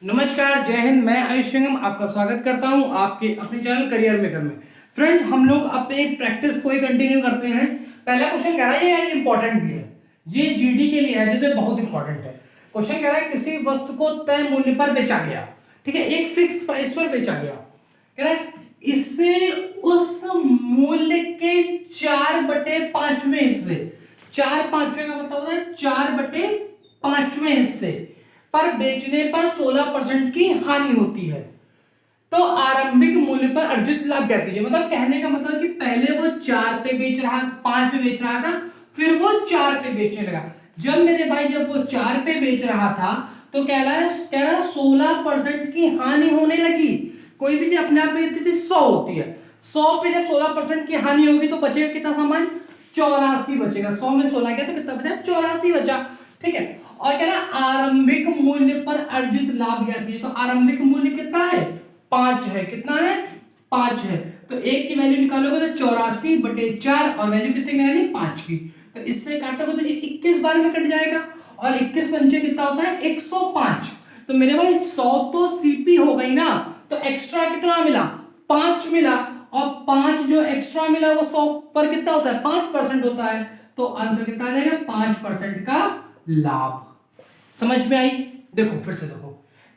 नमस्कार, जय हिंद। मैं आयुष सिंघम आपका स्वागत करता हूं आपके अपने चैनल करियर मेकर में। फ्रेंड्स, हम लोग अपने प्रैक्टिस को ही कंटिन्यू करते हैं। पहला क्वेश्चन कह रहा है, ये यार इंपॉर्टेंट भी है, ये जीडी के लिए है, जैसे बहुत इंपॉर्टेंट है। क्वेश्चन कह रहा है किसी वस्तु को तय मूल्य पर बेचा गया, ठीक है, एक फिक्स प्राइस पर बेचा गया। कह रहा है इसे उस मूल्य के 4/5वें हिस्से, 4/5वें का मतलब होता है 4/5वें हिस्से पर बेचने पर 16% की हानि होती है, तो आरंभिक मूल्य पर अर्जित लाभ ज्ञात कीजिए। मतलब कहने का मतलब कि पहले वो 4 पे बेच रहा, 5 पे बेच रहा था, फिर वो 4 पे बेचने लगा। जब मेरे भाई जब वो 4 पे बेच रहा था तो कह रहा 16% की हानि होने लगी। कोई भी चीज अपने आप में कितनी थी, 100 होती है। 100 पे जब 16% की हानि होगी तो बचेगा कितना सामान, 84 बचेगा। 100 में 16 गया तो कितना बचा, 84 बचा। ठीक है, और कह रहा आरंभिक मूल्य पर अर्जित लाभ ज्ञात कीजिए। तो आरंभिक मूल्य कितना है, 5 है। कितना है, 5 है। तो एक की वैल्यू निकालोगे तो 84/4 और वैल्यू कितनी निकाली, 5 की। तो इससे काटोगे तो ये 21 बार में कट जाएगा, और 21 पंचे कितना होता है, 105। तो मेरे भाई 100 तो सीपी हो गई ना, तो एक्स्ट्रा कितना मिला, 5 मिला, और 5 जो एक्स्ट्रा मिला वो 100 पर कितना होता है, 5% होता है। तो आंसर कितना आ जाएगा, 5% का लाभ। समझ में आई? देखो फिर से देखो,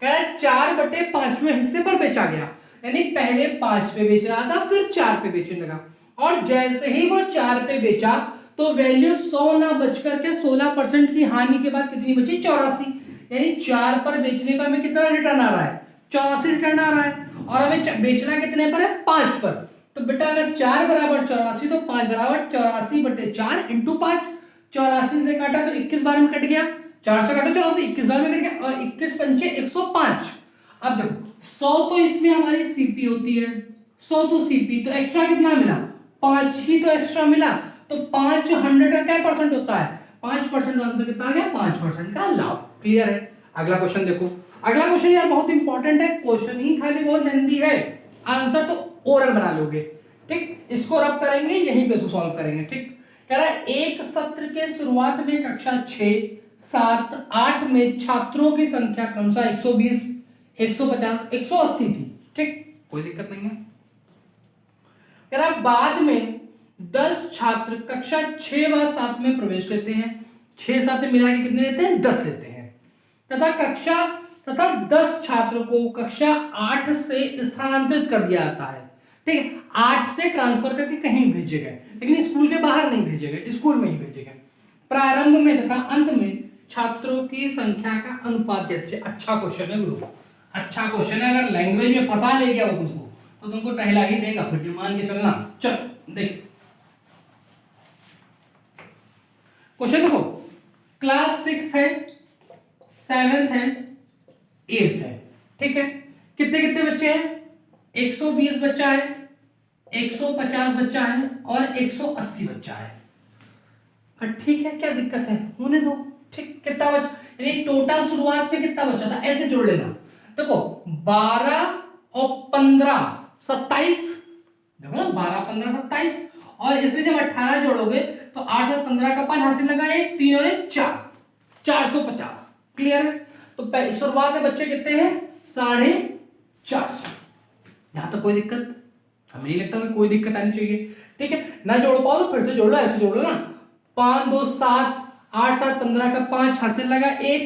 कह रहा है 4/5वें हिस्से पर बेचा गया, यानी पहले 5 पे बेच रहा था, फिर 4 पे बेचने लगा, और जैसे ही वो 4 पे बेचा तो वैल्यू 100 ना बच करके 16% की हानि के बाद कितनी बची, 84। यानी 4 पर बेचने पर हमें कितना रिटर्न आ रहा है, 84 रिटर्न आ रहा है, और हमें बेचना कितने पर है, 5 पर। तो बेटा अगर 4 बराबर 84 तो 5 बराबर 84/4 इंटू 5। 84 से काटा तो 21 बार में कट गया, 4 से काटो 84, 21 बार में कट गया, और 21 पंचे 105। अब देखो 100 तो इसमें हमारी सीपी होती है, 100 तो सीपी, तो एक्स्ट्रा कितना मिला, 5 ही तो एक्स्ट्रा मिला। तो 500 का क्या परसेंट होता है, 5%। आंसर कितना आ गया, 5% का लाभ। क्लियर है? अगला क्वेश्चन देखो। अगला क्वेश्चन यार बहुत इंपॉर्टेंट है, क्वेश्चन ही खाली बहुत लेंथी है, आंसर तो ओरल बना लोगे। ठीक, इसको रब करेंगे, यहीं पे सॉल्व करेंगे। ठीक, कह रहा है एक सत्र के शुरुआत में कक्षा 6, 7, 8 में छात्रों की संख्या क्रमशः 120, 150, 180 थी। ठीक, कोई दिक्कत नहीं है। कह रहा बाद में 10 छात्र कक्षा 6 व 7 में प्रवेश लेते हैं। 6 7 मिला के कितने लेते हैं, 10 लेते हैं। तथा 10 छात्रों को कक्षा 8 से स्थानांतरित कर दिया जाता है। ठीक है, 8 से ट्रांसफर करके कहीं भेजे गए, लेकिन स्कूल के बाहर नहीं भेजे गए, स्कूल में ही भेजे गए। प्रारंभ में तथा अंत में छात्रों की संख्या का अनुपात कैसे। अच्छा क्वेश्चन है गुरु, अच्छा क्वेश्चन है। अगर लैंग्वेज में फंसा ले गया वो तुमको तो तुमको टहला ही देगा, फिर मान के चलना। चल देख क्वेश्चन देखो, क्लास 6 है, 7th है, 8th है। ठीक है, कितने कितने बच्चे हैं, 120 बच्चा है, 150 बच्चा है, और 180 बच्चा है। ठीक है, क्या दिक्कत है, होने दो। ठीक, कितना बचा, यानी टोटल शुरुआत में कितना बचा था, ऐसे जोड़ लेना। देखो 12 और 15 27, देखो ना 12 15 27, और इसमें जब 18 जोड़ोगे तो 8 और 15 का 5 हासिल लगा, 1 3 और 1 4, 450। क्लियर? तो शुरुआत में बच्चे कितने हैं, 450। यहां तक कोई दिक्कत, हमें नहीं लगता कि कोई दिक्कत आनी चाहिए। ठीक है, ना जोड़ पाओ तो फिर से जोड़ लो, ऐसे जोड़ लो ना। 5 2 7, 8 7 15 का 5 हासिल लगा, 1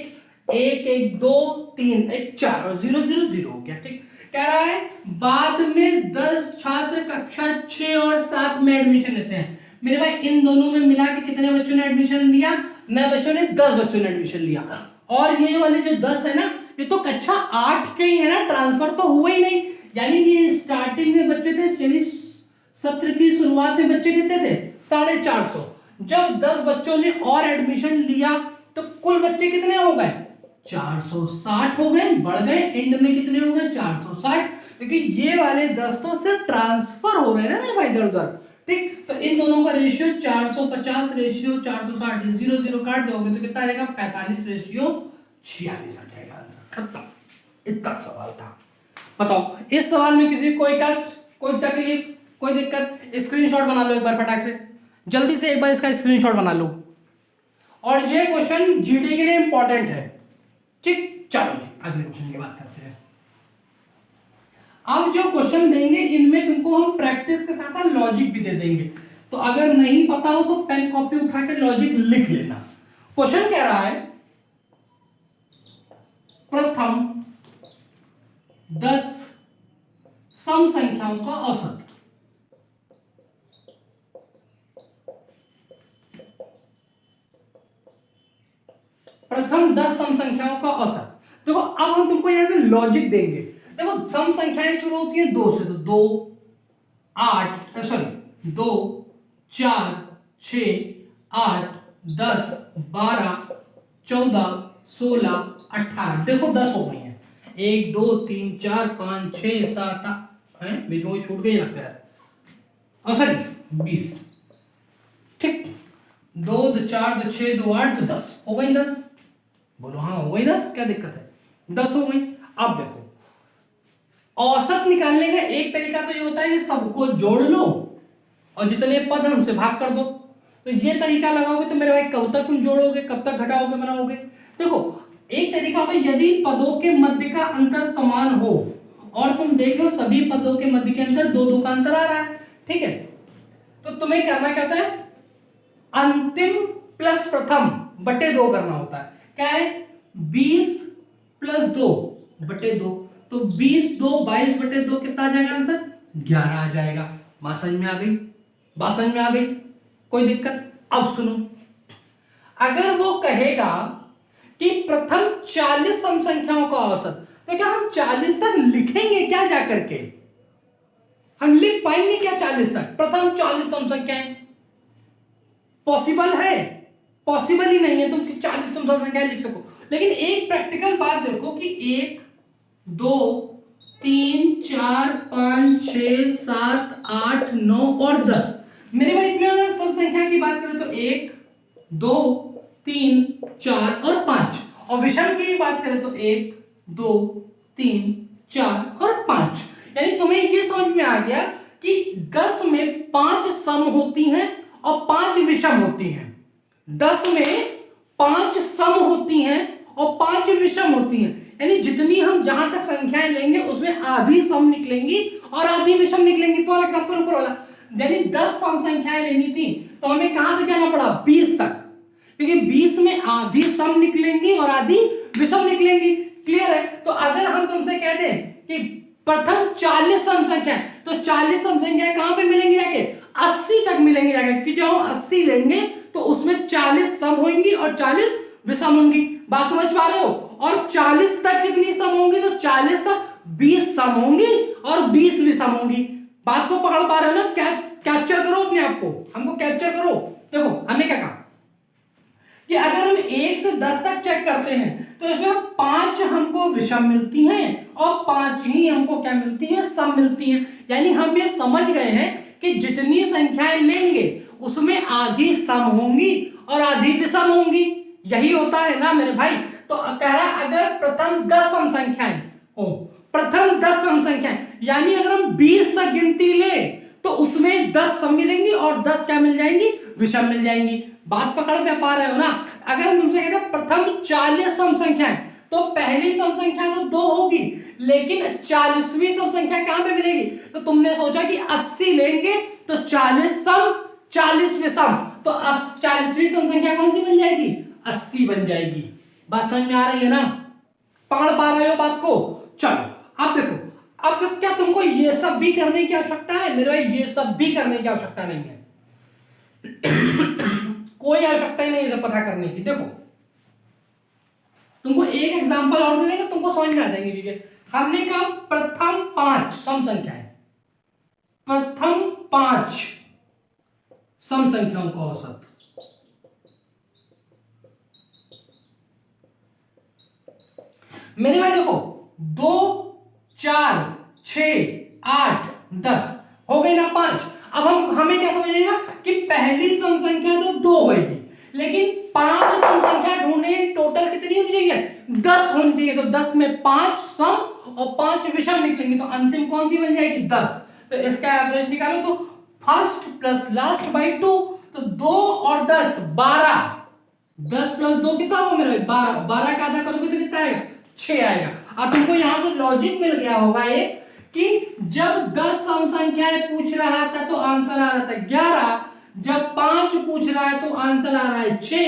1 1 2 3 1 4, और 0 0 0 हो गया। ठीक, कह रहा है बाद में 10 छात्र कक्षा 6 और 7 में एडमिशन लेते हैं। मेरे भाई इन दोनों में मिला के कितने बच्चों ने एडमिशन लिया, नए बच्चों ने 10 बच्चों ने एडमिशन लिया। और ये वाले जो 10 है ना, ये तो कक्षा 8 के ही है ना, ट्रांसफर तो हुआ ही नहीं। यानी ये स्टार्टिंग में बच्चे थे, यानी सत्र की शुरुआत में बच्चे कितने थे, 450। जब 10 बच्चों ने और एडमिशन लिया तो कुल बच्चे कितने हो गए, 460 हो गए, बढ़ गए, एंड में कितने हो गए, 460। क्योंकि ये वाले 10 तो सिर्फ ट्रांसफर हो रहे हैं ना मेरे भाई इधर उधर। ठीक, तो इन दोनों का रेशियो 450 रेशियो 460, 0 0 काट दोगे तो कितना आ जाएगा, 45 रेशियो 46 आ जाएगा। आंसर खत्म। इतना सवाल था। बताओ इस सवाल में किसी कोई कष्ट, कोई तकलीफ, कोई दिक्कत? स्क्रीनशॉट बना लो एक बार फटाक से, जल्दी से एक बार इसका स्क्रीनशॉट बना लो। और ये क्वेश्चन जीडी के लिए इंपॉर्टेंट है। ठीक, चलो जी अगले क्वेश्चन की बात करते हैं। अब जो क्वेश्चन देंगे इनमें तुमको हम प्रैक्टिस के साथ साथ लॉजिक भी दे देंगे, तो अगर नहीं पता हो तो पेन कॉपी उठा के लॉजिक लिख लेना। क्वेश्चन कह रहा है प्रथम 10 सम संख्याओं का औसत। प्रथम 10 सम संख्याओं का औसत। देखो अब हम तुमको यहां से लॉजिक देंगे। देखो सम संख्याएं शुरू होती है 2 से, तो 2 8 सॉरी 2 4 6 8 10 12 14 16 18। देखो 10 हो गई हैं। 1 2 3 4 5 6 7 8 बीच में छूट गई लगता है, और सॉरी 20। ठीक, 2 2 4 2 6 2 8 तो 10 हो गई। 10 बोलो हाँ हो गई 10, क्या दिक्कत है, 10 हो गई। अब देखो औसत निकालने का एक तरीका तो ये होता है कि सबको जोड़ लो और जितने पद हैं उनसे भाग कर दो। तो ये तरीका लगाओगे तो मेरे भाई कब तक तुम जोड़ोगे, कब तक घटाओगे, बनाओगे। देखो एक तरीका होता है यदि पदों के मध्य का अंतर समान हो, और तुम देख लो सभी पदों के मध्य के अंतर 2 2 का अंतर आ रहा है, ठीक है, तो तुम्हें करना क्या होता है, अंतिम प्लस प्रथम बटे 2 करना होता है। क्या है, 20 प्लस 2 बटे 2, तो 20 2 22 बटे 2 कितना आ जाएगा आंसर, 11 आ जाएगा। बात समझ में आ गई, बात समझ में आ गई, कोई दिक्कत। अब सुनो, अगर वो कहेगा कि प्रथम 40 सम संख्याओं का औसत, तो क्या हम 40 तक लिखेंगे क्या जा करके, हम लिख पाएंगे क्या 40 तक, प्रथम 40 सम संख्याएं? पॉसिबल है? पॉसिबल ही नहीं है तुम 40 सम संख्याएं लिख सको। लेकिन एक प्रैक्टिकल बात देखो कि 1 2 3 4 5 6 7 8 9 और 10। मेरे भाई इसमें अगर सब संख्या की बात करें तो 1 2 3 4 और 5, और विषम की बात करें तो 1 2 3 4 और 5। यानी तुम्हें ये समझ में आ गया कि 10 में 5 सम होती हैं और 5 विषम होती हैं। 10 में 5 सम होती हैं और 5 विषम होती हैं। यानी जितनी हम जहां तक संख्याएं लेंगे उसमें आधी सम निकलेंगी और आधी विषम निकलेंगी। फॉर एग्जांपल ऊपर वाला, यानी 10 सम संख्याएं लेनी थी तो हमें कहां तक जाना पड़ा, 20 तक, क्योंकि 20 में आधी सम निकलेंगी और आधी विषम निकलेंगी। क्लियर है? तो अगर हम तुमसे कह दें कि प्रथम 40 सम संख्या, तो 40 सम संख्या कहां पे मिलेंगी जाके, 80 तक मिलेंगी जाके, क्योंकि जब हम 80 लेंगे तो उसमें 40 सम होंगी और 40 विषम होंगी। बात समझ पा रहे हो? और 40 तक कितनी सम होंगी, तो 40 तक 20 सम होंगी और 20 विषम होंगी। बात को पकड़ पा रहे हो ना? कैप्चर करो अपने आप को, हमको कैप्चर करो। देखो हमने क्या कहा कि अगर हम 1 से 10 तक चेक करते हैं तो इसमें 5 हमको विषम मिलती हैं और 5 ही हमको क्या मिलती हैं, सम मिलती हैं। यानी हम ये समझ गए हैं कि जितनी संख्याएं लेंगे उसमें आधी सम होंगी और आधी विषम होंगी। यही होता है ना मेरे भाई। तो कह रहा अगर प्रथम 10 सम संख्याएं हो, प्रथम 10 सम संख्याएं, यानी अगर हम 20 तक गिनती ले तो उसमें 10 सम मिलेंगी और 10 क्या मिल जाएंगी, विषम मिल जाएंगी। बात पकड़ में पा रहे हो ना? अगर हम तुमसे कहते हैं प्रथम 40 सम संख्याएं, तो पहली सम संख्या तो 2 होगी, लेकिन 40वीं सम संख्या कहां पे मिलेगी? तो तुमने सोचा कि 80 लेंगे तो 40 सम 40 विषम, तो 40वीं सम संख्या कौन सी बन जाएगी, 80 बन जाएगी। बात समझ में आ रही है ना? पकड़ पा रहे हो बात को? चलो अब देखो, अब तो क्या तुमको ये सब भी करने की आवश्यकता है मेरे भाई? ये सब भी करने की आवश्यकता नहीं है। कोई आवश्यकता ही नहीं है पता करने की। देखो तुमको एक एग्जांपल और दे देंगे, तुमको समझ में आ जाएंगी चीजें। हमने कहा प्रथम 5 सम संख्याएं, प्रथम 5 सम संख्याओं का औसत। मेरे भाई देखो 2 4 6 8 10 हो गई ना 5। अब हमें क्या समझिएगा कि पहली सम संख्या तो 2 होगी, लेकिन 5 सम संख्या ढूंढने टोटल कितनी होनी चाहिए, 10 होनी चाहिए। तो 10 में 5 सम और 5 विषम निकलेंगे, तो अंतिम कौन सी बन जाएगी, 10। तो इसका एवरेज निकालो, तो फर्स्ट प्लस लास्ट बाई 2, तो 2 और 10 12, 10 प्लस 2 कितना होगा मेरे भाई? 12। 12 का आधा करोगे तो कितना आएगा? 6 आएगा। अब तुमको यहां से लॉजिक मिल गया होगा एक कि जब 10 सम संख्याएं पूछ रहा था तो आंसर आ रहा था 11, जब 5 पूछ रहा है तो आंसर आ रहा है 6।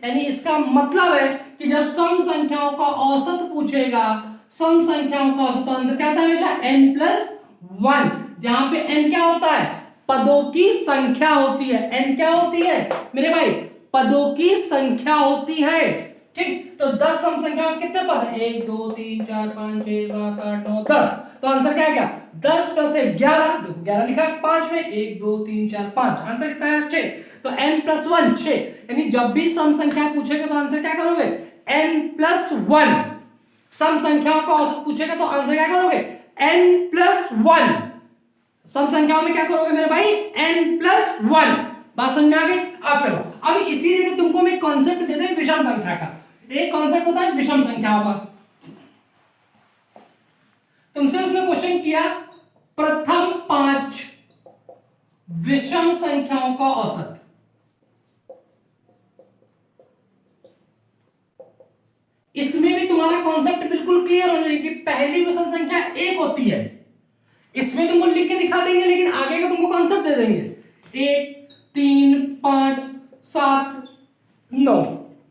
यानी इसका मतलब है कि जब सम संख्याओं का औसत पूछेगा, सम संख्याओं का औसत, तो आंसर क्या था हमेशा? n+1। जहां पे n क्या होता है? पदों की संख्या होती है। n क्या होती है मेरे भाई? पदों की संख्या होती है। ठीक, तो 10 सम संख्या में कितने पद है? 1 2 3 4 5 6 7 8 9 10। तो आंसर क्या है? 10 प्लस 11, देखो 11 लिखा है 5 में, 1 2 3 4 5, आंसर कितना है? 6। तो n+1 6। यानी जब भी सम संख्या पूछेगा तो आंसर क्या करोगे? n+1। सम संख्याओं का औसत पूछेगा तो आंसर क्या करोगे? n+1। सम संख्याओं में क्या करोगे मेरे भाई? n+1। बात समझ में आ गई? अब चलो, अब इसी जगह तुमको मैं कॉन्सेप्ट दे दें विषम संख्या का। एक कॉन्सेप्ट होता है विषम संख्याओं का। तुमसे उसने क्वेश्चन किया प्रथम 5 विषम संख्याओं का औसत। इसमें भी तुम्हारा कॉन्सेप्ट बिल्कुल क्लियर हो जाएगी कि पहली विषम संख्या 1 होती है। इसमें तुमको लिख के दिखा देंगे, लेकिन आगे का तुमको कॉन्सेप्ट दे देंगे। 1 3 5 7 9।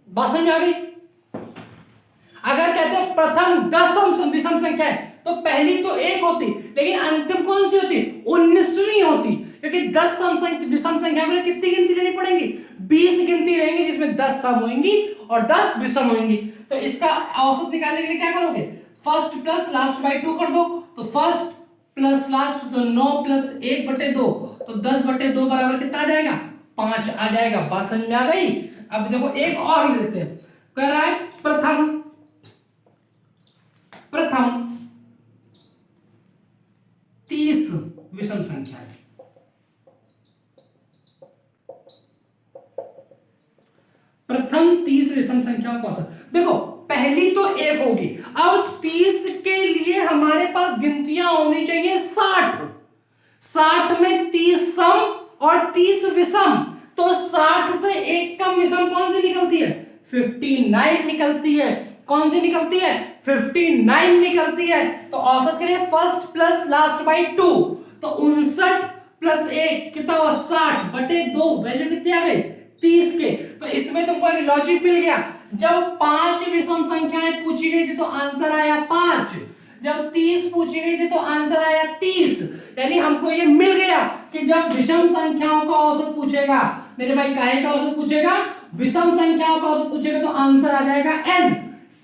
बात समझ आ गई? अगर कहते हैं प्रथम 10 विषम संख्या है तो पहली तो 1 होती, लेकिन अंतिम कौन सी होती? 19वीं होती, क्योंकि 10 विषम संख्या में कितनी गिनती लेनी पड़ेगी? 20 गिनती रहेंगी, जिसमें 10 सम होंगी और 10 विषम होंगी। तो इसका औसत निकालने के लिए क्या करोगे? फर्स्ट प्लस लास्ट बाई 2 कर दो। तो फर्स्ट प्लस लास्ट, तो 9 प्लस 1/2, तो 10/2 बराबर कितना आ जाएगा? 5 आ जाएगा। बात समझ में आ गई? अब देखो एक और लेते हैं। कह रहा है प्रथम 30 विषम संख्या है। प्रथम 30 विषम संख्याओं का औसत। देखो पहली तो 1 होगी, अब 30 के लिए हमारे पास गिनतियां होनी चाहिए 60। 60 में 30 सम और 30 विषम, तो 60 से एक कम विषम कौन सी निकलती है? 59 निकलती है। कौन सी निकलती है? 59 निकलती है। तो औसत के लिए फर्स्ट प्लस लास्ट बाई 2, तो 59 प्लस 1 कितना हुआ? 60/2। वैल्यू कितनी आ गई? 30 के। तो इसमें तुमको एक लॉजिक मिल गया। जब 5 विषम संख्याएं पूछी गई थी तो आंसर आया 5, जब 30 पूछी गई थी तो आंसर आया 30। यानी हमको ये मिल गया कि जब विषम संख्याओं का औसत पूछेगा मेरे भाई, काहे का औसत पूछेगा? विषम संख्याओं का औसत पूछेगा तो आंसर आ जाएगा n,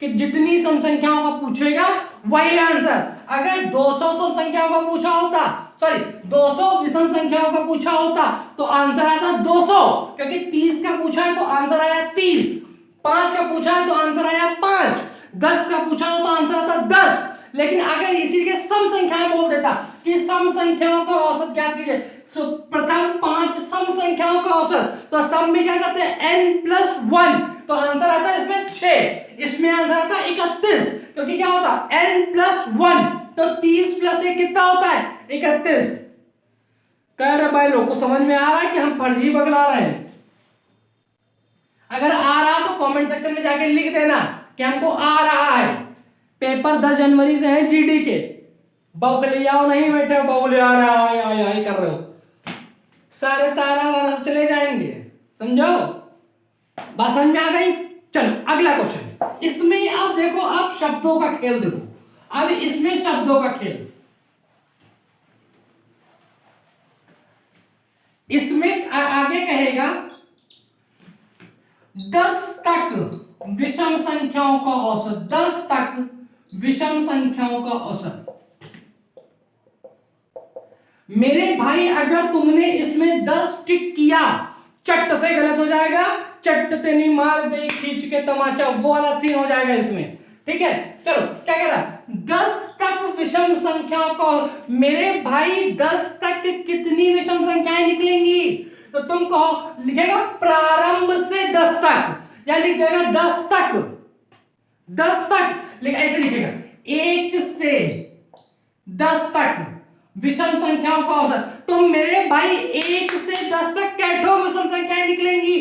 कि जितनी सम संख्याओं का पूछेगा वही आंसर। अगर 200 सम संख्याओं का पूछा होता, सॉरी 200 विषम संख्याओं का पूछा होता तो आंसर आता 200, क्योंकि 30 का पूछा है तो आंसर आया 30, 5 का पूछा है तो आंसर आया 5, 10 का पूछा हो तो आंसर आता 10। लेकिन अगर इसी के सम संख्याएं बोल देता कि सम संख्याओं का औसत ज्ञात कीजिए, तो प्रथम 5 सम संख्याओं का औसत, तो सम में क्या करते हैं? n+1, तो आंसर आता है इसमें 6, इसमें आंसर आता है 31, क्योंकि क्या होता है? n+1, तो 30 प्लस 1 कितना होता है? 31। कह रहे भाई लोग को समझ में आ रहा है कि हम फर्जी बगला रहे हैं? अगर आ रहा तो कमेंट सेक्शन में जाके लिख देना कि हमको आ रहा है। पेपर 10 जनवरी से है जीडी के। बौखलियाओ नहीं बैठे, बौखलिया आई कर रहे हो, सारे तारा वारा चले जाएंगे, समझो? बात समझ में आ गई? चलो अगला क्वेश्चन। इसमें अब देखो, अब शब्दों का खेल देखो, अब इसमें शब्दों का खेल। इसमें आगे कहेगा 10 तक विषम संख्याओं का औसत, 10 तक विषम संख्याओं का औसत। मेरे भाई अगर तुमने इसमें 10 टिक किया, चट्ट से गलत हो जाएगा, चट्ट ते नहीं मार दे खींच के तमाचा, वो वाला सीन हो जाएगा इसमें। ठीक है, चलो क्या कह रहा? 10 तक विषम संख्याओं का। मेरे भाई 10 तक कितनी विषम संख्याएं निकलेंगी? तो तुम कहो, लिखेगा प्रारंभ से 10 तक, या लिख देगा 10 तक, 10 तक ऐसे लिखेगा 1 से 10 तक विषम संख्याओं का औसत। तो मेरे भाई 1 से 10 तक कैठो विषम संख्याएं निकलेंगी?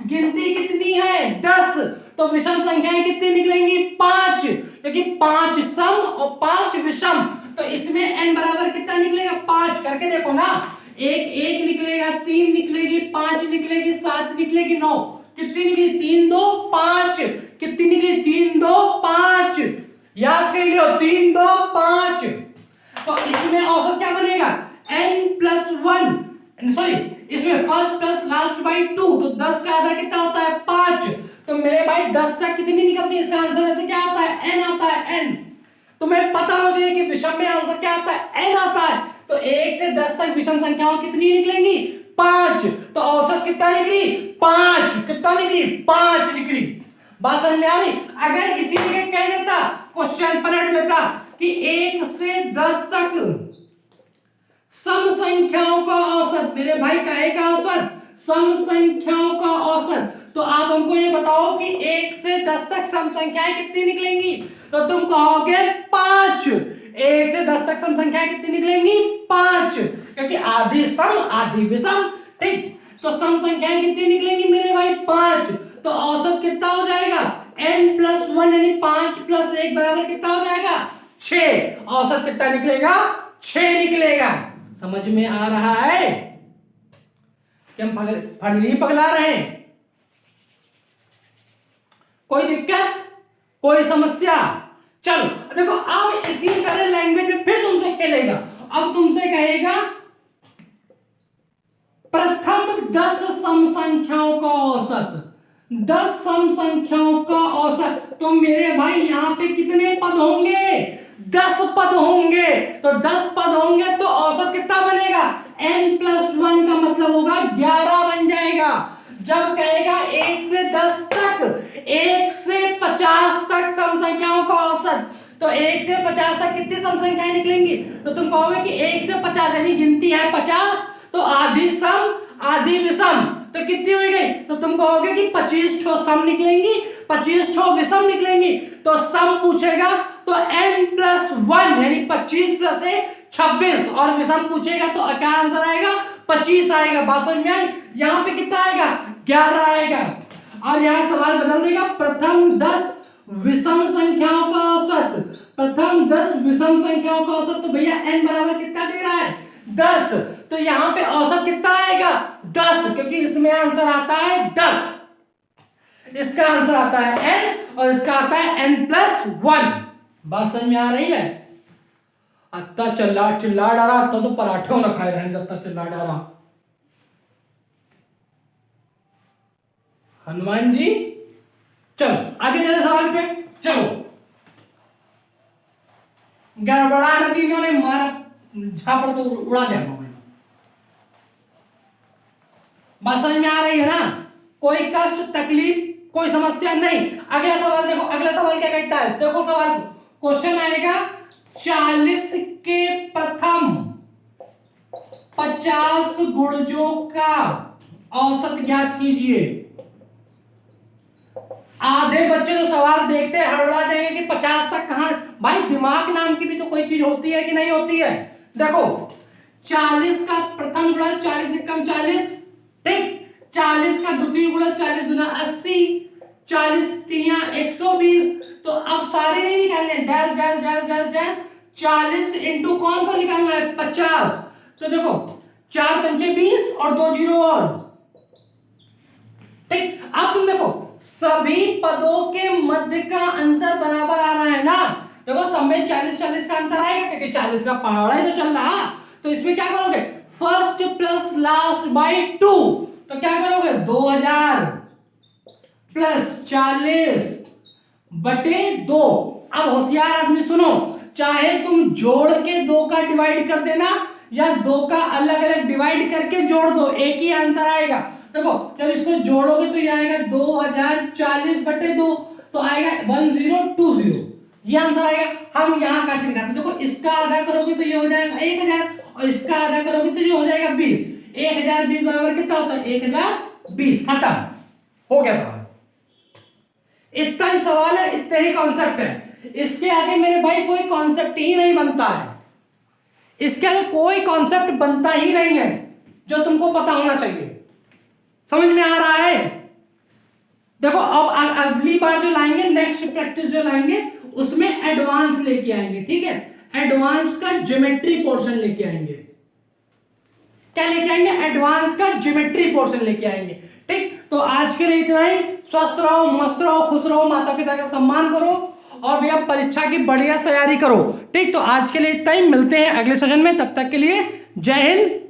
गिनती कितनी है 10, तो विषम संख्याएं कितनी निकलेंगी 5, क्योंकि 5 सम और 5 विषम, तो इसमें n बराबर कितना निकलेगा 5। करके देखो ना, एक निकलेगा, 3 निकलेगी, 5 निकलेगी, 7 निकलेगी, 9, कितनी निकली 3 2 5, कितनी निकली 3 2 5, याद कर लियो 3 2 5। तो इसमें औसत क्या बनेगा n+1, सॉरी इसमें फर्स्ट प्लस लास्ट बाई 2, तो 10 का आधा कितना होता है 5। तो मेरे भाई 10 तक कितनी निकलती है, इसका आंसर वैसे क्या आता है n आता है n। तुम्हें पता हो जाए कि विषम में आंसर क्या आता है n आता है, तो 1 से 10 तक विषम संख्याओं कितनी निकलेंगी 5, तो औसत कितना निकली 5, कितना निकली 5 निकली। बात समझ में आ रही। अगर इसी जगह कह देता, क्वेश्चन पलट देता कि 1 से 10 तक सम संख्याओं का औसत, मेरे भाई काहे का औसत सम संख्याओं का औसत, तो आप हमको ये बताओ कि 1 से 10 तक सम संख्याएं कितनी निकलेंगी, तो तुम कहोगे 5। 1 से 10 तक सम संख्याएं कितनी निकलेंगी 5, क्योंकि आधी सम आधी विषम, ठीक। तो सम संख्याएं कितनी निकलेंगी मेरे भाई 5, तो औसत कितना हो जाएगा n+1, यानी 5 + 1 बराबर कितना हो जाएगा 6। औसत कितना निकलेगा 6 निकलेगा। समझ में आ रहा है कि हम फर्जी पगला रहे हैं? कोई दिक्कत, कोई समस्या? चलो देखो, अब इसी तरह लैंग्वेज में फिर तुमसे खेलेगा। अब तुमसे कहेगा प्रथम 10 सम संख्याओं का औसत, 10 सम संख्याओं का औसत, तो मेरे भाई यहां पे कितने पद होंगे 10 पद होंगे, तो 10 पद होंगे तो औसत कितना बनेगा n+1 का मतलब होगा 11 बन जाएगा। जब कहेगा 1 से 10 तक, 1 से 50 तक सम संख्याओं का औसत, तो 1 से 50 तक कितनी सम संख्याएं निकलेंगी, तो तुम कहोगे कि 1 से 50 यानी गिनती है 50, तो आधी सम आधी विषम, तो कितनी हो गई, तो तुम कहोगे कि 25 ठो सम निकलेंगी, 25 ठो विषम निकलेंगी। तो सम पूछेगा तो n+1 यानी 25 + 1 26, और विषम पूछेगा तो क्या आंसर आएगा 25 आएगा। बात समझ में आई। यहाँ पे कितना आएगा 11 आएगा, और यहाँ सवाल बदल देगा प्रथम 10 विषम संख्याओं का औसत, प्रथम 10 विषम संख्याओं का औसत, तो भैया n बराबर कितना दे रहा है 10, तो यहाँ पे औसत कितना आएगा 10, क्योंकि इसमें आंसर आता है 10, इसका आंसर आता है n और इसका आता है n+1। बात समझ में आ रही है? अत्ता चिल्ला डारा, अत्ता तो पराठे न खाए रहे, अत्ता चिल्ला डारा। हनुमान जी चलो आगे चले सवाल पे, चलो। गड़बड़ा नदी ने मारा झापड़ तो उड़ा दिया मैंने। बात समझ में आ रही है ना? कोई कष्ट तकलीफ कोई समस्या नहीं। अगला सवाल देखो, अगला सवाल क्या कहता है, देखो सवाल क्वेश्चन आएगा 40 के प्रथम 50 गुणजों का औसत ज्ञात कीजिए। आधे बच्चे तो सवाल देखते हैं हड़बड़ा जाएंगे कि 50 तक कहां, भाई दिमाग नाम की भी तो कोई चीज होती है कि नहीं होती है। देखो 40 का प्रथम गुणज 40 एकम 40, ठीक, 40 का द्वितीय गुणज 40 दूना 80, 40 तिया 120, तो अब सारे नहीं निकालने, dash dash dash dash dash 40 into कौन सा निकालना है 50, तो देखो 4 पंचे 20 और 2 जीरो और, ठीक। अब तुम देखो सभी पदों के मध्य का अंतर बराबर आ रहा है ना, देखो सब में 40-40 का अंतर आएगा, क्योंकि 40 का पहाड़ा ही तो चल रहा, तो इसमें क्या करोगे फर्स्ट प्लस लास्ट बाई 2, तो क्या करोगे 2000 प्लस 40 बटे 2। अब होशियार आदमी सुनो, चाहे तुम जोड़ के 2 का डिवाइड कर देना या 2 का अलग अलग डिवाइड करके जोड़ दो, एक ही आंसर आएगा। देखो जब इसको जोड़ोगे तो ये आएगा 2040 बटे 2, तो आएगा 1020, ये आंसर आएगा। हम यहाँ काट के दिखाते, देखो इसका आधा करोगे तो ये हो जाएगा 1000 और इसका आधा करोगे तो ये हो जाएगा 20, 1020 बराबर कितना होता है 1020, खत्म हो गया सवाल। इतना ही सवाल है, इतने ही कॉन्सेप्ट है, इसके आगे मेरे भाई कोई कॉन्सेप्ट ही नहीं बनता है, इसके आगे कोई कॉन्सेप्ट बनता ही नहीं है जो तुमको पता होना चाहिए। समझ में आ रहा है? देखो अब अगली बार जो लाएंगे, नेक्स्ट प्रैक्टिस जो लाएंगे उसमें एडवांस लेके आएंगे, ठीक है, एडवांस का ज्योमेट्री पोर्शन लेके आएंगे। क्या लेके आएंगे? एडवांस का ज्योमेट्री पोर्शन लेके आएंगे। ठीक, तो आज के लिए इतना ही। स्वस्थ रहो, मस्त रहो, खुश रहो, माता पिता का सम्मान करो और भैया परीक्षा की बढ़िया तैयारी करो। ठीक, तो आज के लिए इतना ही, मिलते हैं अगले सेशन में, तब तक के लिए जय हिंद।